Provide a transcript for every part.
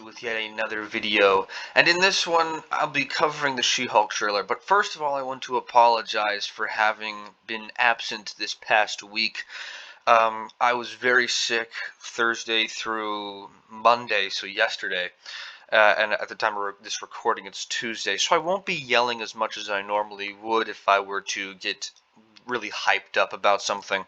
With yet another video, and in this one I'll be covering the She-Hulk trailer. But first of all, I want to apologize for having been absent this past week. I was very sick Thursday through Monday, so yesterday, and at the time of this recording it's Tuesday, so I won't be yelling as much as I normally would if I were to get really hyped up about something.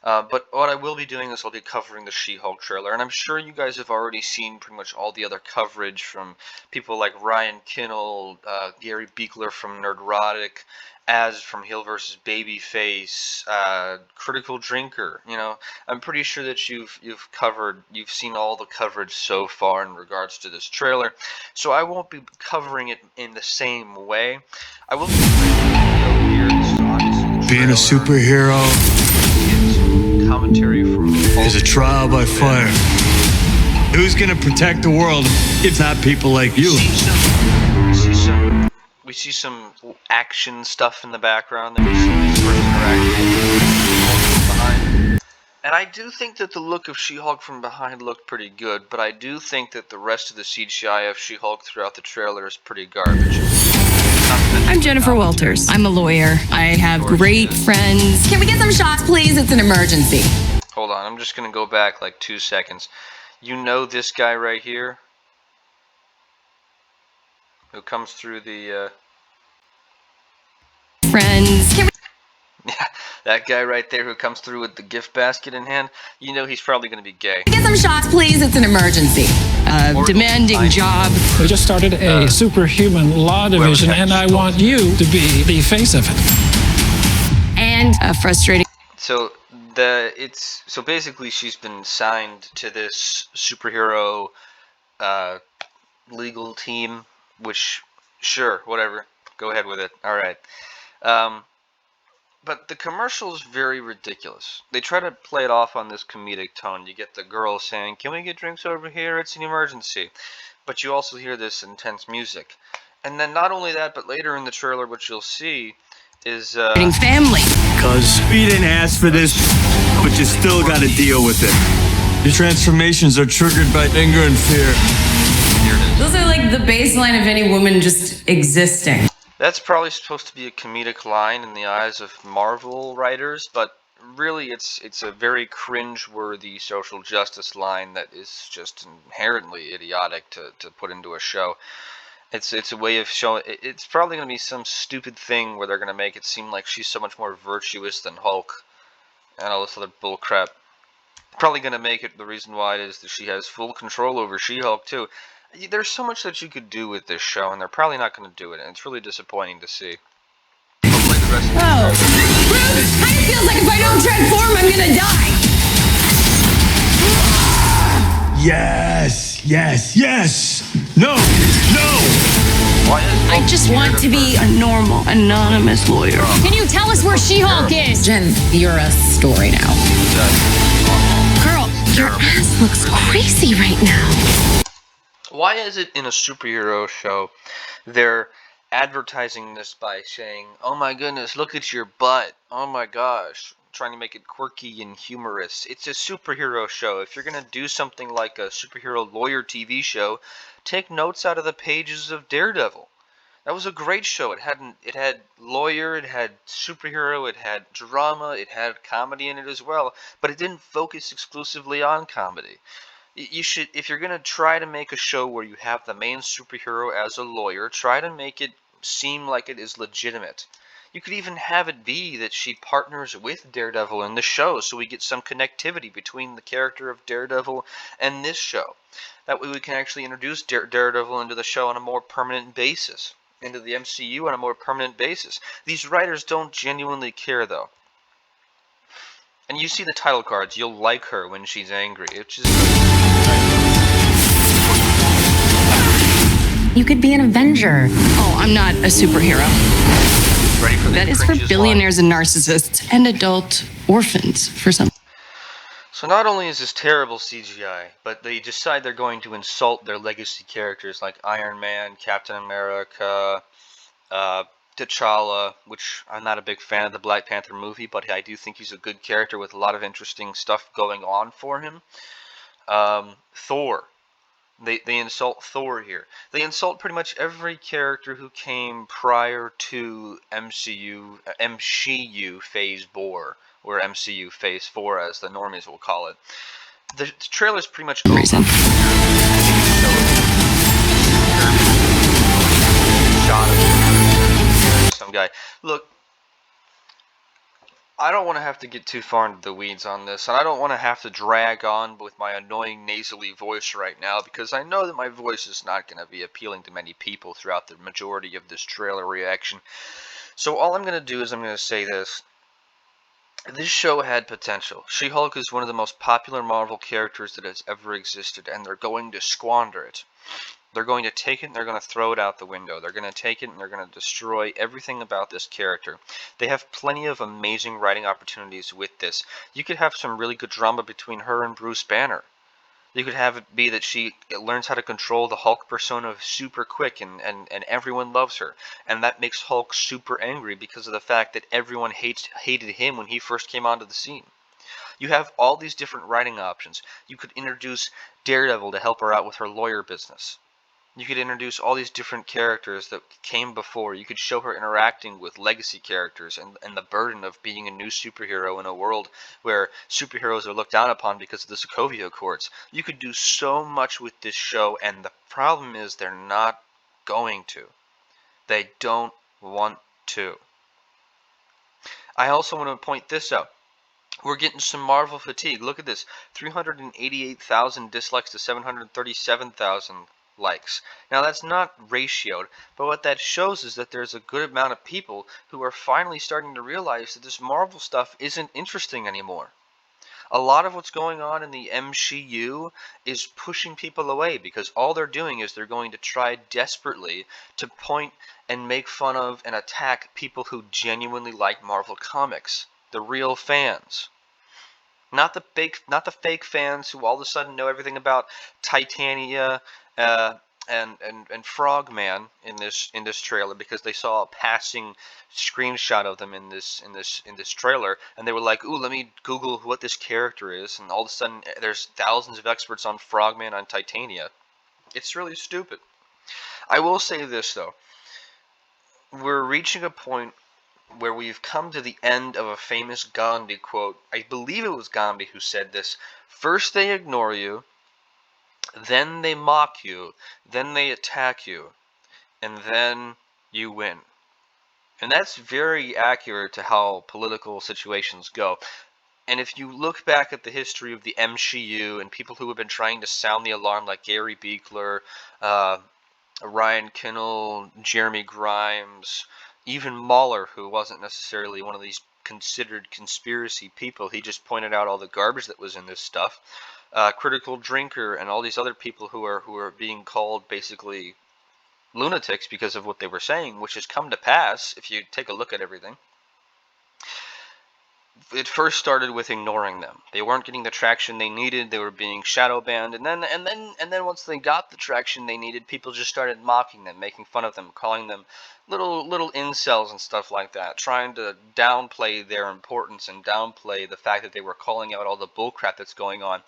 But what I will be doing is I'll be covering the She-Hulk trailer, and I'm sure you guys have already seen pretty much all the other coverage from people like Ryan Kinnell, Gary Beekler from Nerdrotic, Az from Heel vs. Babyface, Critical Drinker. You know, I'm pretty sure that you've seen all the coverage so far in regards to this trailer, so I won't be covering it in the same way. I will be here. This is obviously being a superhero commentary from is a trial by fire. Who's gonna protect the world if not people like you? We see some action stuff in the background. Then we see this person interacting behind. And I do think that the look of She-Hulk from behind looked pretty good, but I do think that the rest of the CGI of She-Hulk throughout the trailer is pretty garbage. I'm Jennifer Walters. I'm a lawyer. I have great friends. Can we get some shots, please? It's an emergency. Hold on, I'm just gonna go back like 2 seconds. You know this guy right here? Who comes through the, Friends. Yeah, that guy right there who comes through with the gift basket in hand, you know he's probably gonna be gay. Can we get some shots, please? It's an emergency. Demanding job. We just started a superhuman law division, and I want you to be the face of it. And frustrating. So basically she's been signed to this superhero legal team, which, sure, whatever, go ahead with it. All right. But the commercial is very ridiculous. They try to play it off on this comedic tone. You get the girl saying, "Can we get drinks over here? It's an emergency." But you also hear this intense music. And then not only that, but later in the trailer, what you'll see is Family. Cause we didn't ask for this, but you still gotta deal with it. Your transformations are triggered by anger and fear. Those are like the baseline of any woman just existing. That's probably supposed to be a comedic line in the eyes of Marvel writers, but really it's a very cringe-worthy social justice line that is just inherently idiotic to put into a show. It's a way of showing. It's probably going to be some stupid thing where they're going to make it seem like she's so much more virtuous than Hulk and all this other bullcrap. Probably going to make it the reason why it is that she has full control over She-Hulk too. There's so much that you could do with this show, and they're probably not going to do it, and it's really disappointing to see. Hopefully the rest of Bruce, kind of feels like if I don't transform, I'm gonna die. Yes, yes, yes! No, no! I just want to be a normal, anonymous lawyer. Can you tell us where She-Hulk is? Jen, you're a story now. Girl, your ass looks crazy right now. Why is it in a superhero show they're advertising this by saying, "Oh my goodness, look at your butt. Oh my gosh," trying to make it quirky and humorous. It's a superhero show. If you're going to do something like a superhero lawyer TV show, take notes out of the pages of Daredevil. That was a great show. It had lawyer, it had superhero, it had drama, it had comedy in it as well, but it didn't focus exclusively on comedy. You should, if you're going to try to make a show where you have the main superhero as a lawyer, try to make it seem like it is legitimate. You could even have it be that she partners with Daredevil in the show, so we get some connectivity between the character of Daredevil and this show. That way we can actually introduce Daredevil into the show on a more permanent basis, into the MCU on a more permanent basis. These writers don't genuinely care, though. And you see the title cards, you'll like her when she's angry. It's just... You could be an Avenger. Oh, I'm not a superhero. Ready for the That is for cringes billionaires and narcissists and adult orphans for some. So not only is this terrible CGI, but they decide they're going to insult their legacy characters like Iron Man, Captain America, T'Challa, which I'm not a big fan of the Black Panther movie, but I do think he's a good character with a lot of interesting stuff going on for him. Thor. They insult Thor here. They insult pretty much every character who came prior to MCU Phase 4, or MCU Phase 4 as the normies will call it. The trailer's pretty much over. Reason. Shot of some guy. Look, I don't want to have to get too far into the weeds on this, and I don't want to have to drag on with my annoying nasally voice right now, because I know that my voice is not going to be appealing to many people throughout the majority of this trailer reaction. So all I'm going to do is I'm going to say this. This show had potential. She-Hulk is one of the most popular Marvel characters that has ever existed, and they're going to squander it. They're going to take it and they're going to throw it out the window. They're going to take it and they're going to destroy everything about this character. They have plenty of amazing writing opportunities with this. You could have some really good drama between her and Bruce Banner. You could have it be that she learns how to control the Hulk persona super quick and everyone loves her. And that makes Hulk super angry because of the fact that everyone hated him when he first came onto the scene. You have all these different writing options. You could introduce Daredevil to help her out with her lawyer business. You could introduce all these different characters that came before. You could show her interacting with legacy characters and the burden of being a new superhero in a world where superheroes are looked down upon because of the Sokovia Accords. You could do so much with this show, and the problem is they're not going to. They don't want to. I also want to point this out. We're getting some Marvel fatigue. Look at this. 388,000 dislikes to 737,000 likes. Now that's not ratioed, but what that shows is that there's a good amount of people who are finally starting to realize that this Marvel stuff isn't interesting anymore. A lot of what's going on in the MCU is pushing people away because all they're doing is they're going to try desperately to point and make fun of and attack people who genuinely like Marvel Comics, the real fans. Not the fake fans who all of a sudden know everything about Titania and Frogman in this trailer because they saw a passing screenshot of them in this trailer, and they were like, "Ooh, let me Google what this character is," and all of a sudden there's thousands of experts on Frogman on Titania. It's really stupid. I will say this though. We're reaching a point where we've come to the end of a famous Gandhi quote. I believe it was Gandhi who said this. First they ignore you, then they mock you, then they attack you, and then you win. And that's very accurate to how political situations go. And if you look back at the history of the MCU and people who have been trying to sound the alarm like Gary Beekler, Ryan Kinnell, Jeremy Grimes, even Mahler, who wasn't necessarily one of these considered conspiracy people. He just pointed out all the garbage that was in this stuff. Critical Drinker and all these other people who are being called basically lunatics because of what they were saying, which has come to pass if you take a look at everything. It first started with ignoring them. They weren't getting the traction they needed. They were being shadow banned, and then once they got the traction they needed, people just started mocking them, making fun of them, calling them little incels and stuff like that, trying to downplay their importance and downplay the fact that they were calling out all the bullcrap that's going on.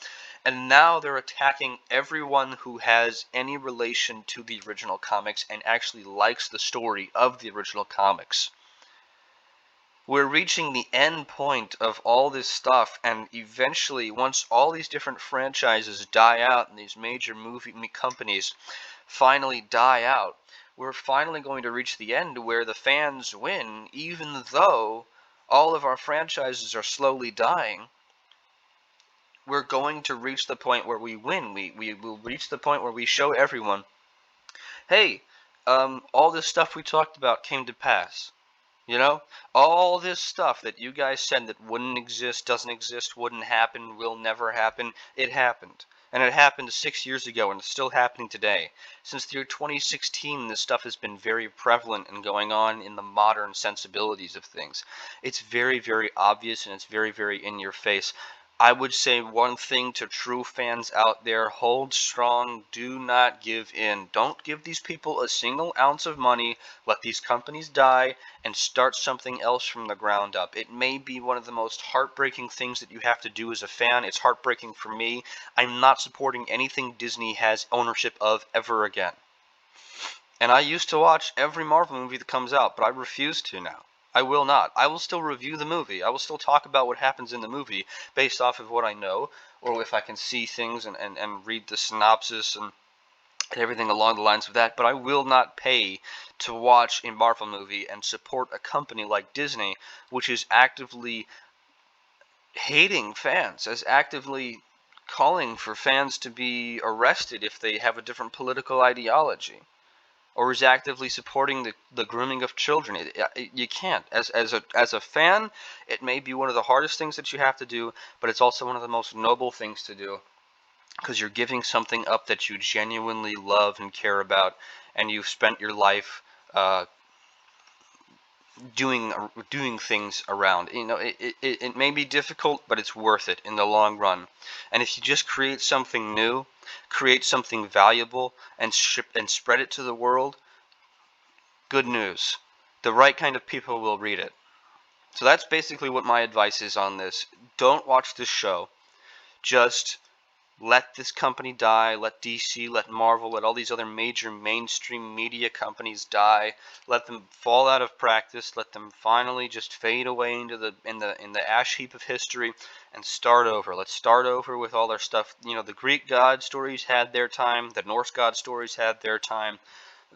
And now they're attacking everyone who has any relation to the original comics and actually likes the story of the original comics. We're reaching the end point of all this stuff, and eventually, once all these different franchises die out and these major movie companies finally die out, we're finally going to reach the end where the fans win, even though all of our franchises are slowly dying. We're going to reach the point where we win. We will reach the point where we show everyone, hey, all this stuff we talked about came to pass. You know, all this stuff that you guys said that wouldn't exist, doesn't exist, wouldn't happen, will never happen, it happened. And it happened 6 years ago, and it's still happening today. Since the year 2016, this stuff has been very prevalent and going on in the modern sensibilities of things. It's very, very obvious, and it's very, very in your face. I would say one thing to true fans out there: hold strong, do not give in. Don't give these people a single ounce of money. Let these companies die and start something else from the ground up. It may be one of the most heartbreaking things that you have to do as a fan. It's heartbreaking for me. I'm not supporting anything Disney has ownership of ever again. And I used to watch every Marvel movie that comes out, but I refuse to now. I will not. I will still review the movie. I will still talk about what happens in the movie based off of what I know, or if I can see things and read the synopsis and everything along the lines of that. But I will not pay to watch a Marvel movie and support a company like Disney, which is actively hating fans, as actively calling for fans to be arrested if they have a different political ideology, or is actively supporting the grooming of children. You can't. As a fan, it may be one of the hardest things that you have to do, but it's also one of the most noble things to do, because you're giving something up that you genuinely love and care about, and you've spent your life doing things around. It may be difficult, but it's worth it in the long run. And if you just create something new, create something valuable, and spread it to the world, good news. The right kind of people will read it. So that's basically what my advice is on this. Don't watch this show. Just let this company die. Let DC, let Marvel, let all these other major mainstream media companies die. Let them fall out of practice. Let them finally just fade away into the ash heap of history and start over. Let's start over with all their stuff. The Greek god stories had their time. The Norse god stories had their time.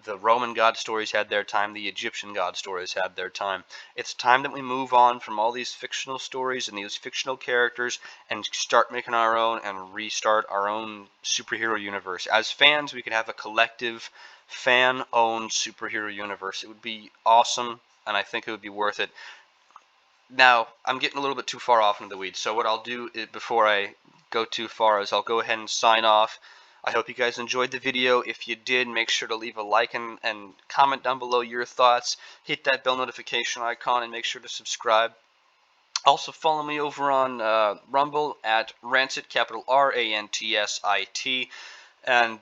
The Roman god stories had their time. The Egyptian god stories had their time. It's time that we move on from all these fictional stories and these fictional characters and start making our own and restart our own superhero universe. As fans, we could have a collective, fan-owned superhero universe. It would be awesome, and I think it would be worth it. Now, I'm getting a little bit too far off into the weeds, so what I'll do before I go too far is I'll go ahead and sign off. I hope you guys enjoyed the video. If you did, make sure to leave a like and comment down below your thoughts. Hit that bell notification icon and make sure to subscribe. Also follow me over on Rumble at Rancit, capital RANTSIT, and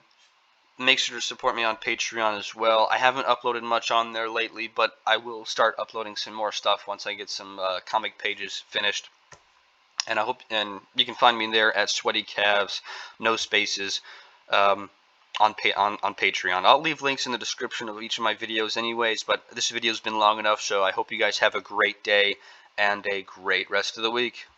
make sure to support me on Patreon as well. I haven't uploaded much on there lately, but I will start uploading some more stuff once I get some comic pages finished. And you can find me there at Sweaty Calves, no spaces, on Patreon. I'll leave links in the description of each of my videos anyways, but this video's been long enough, so I hope you guys have a great day and a great rest of the week.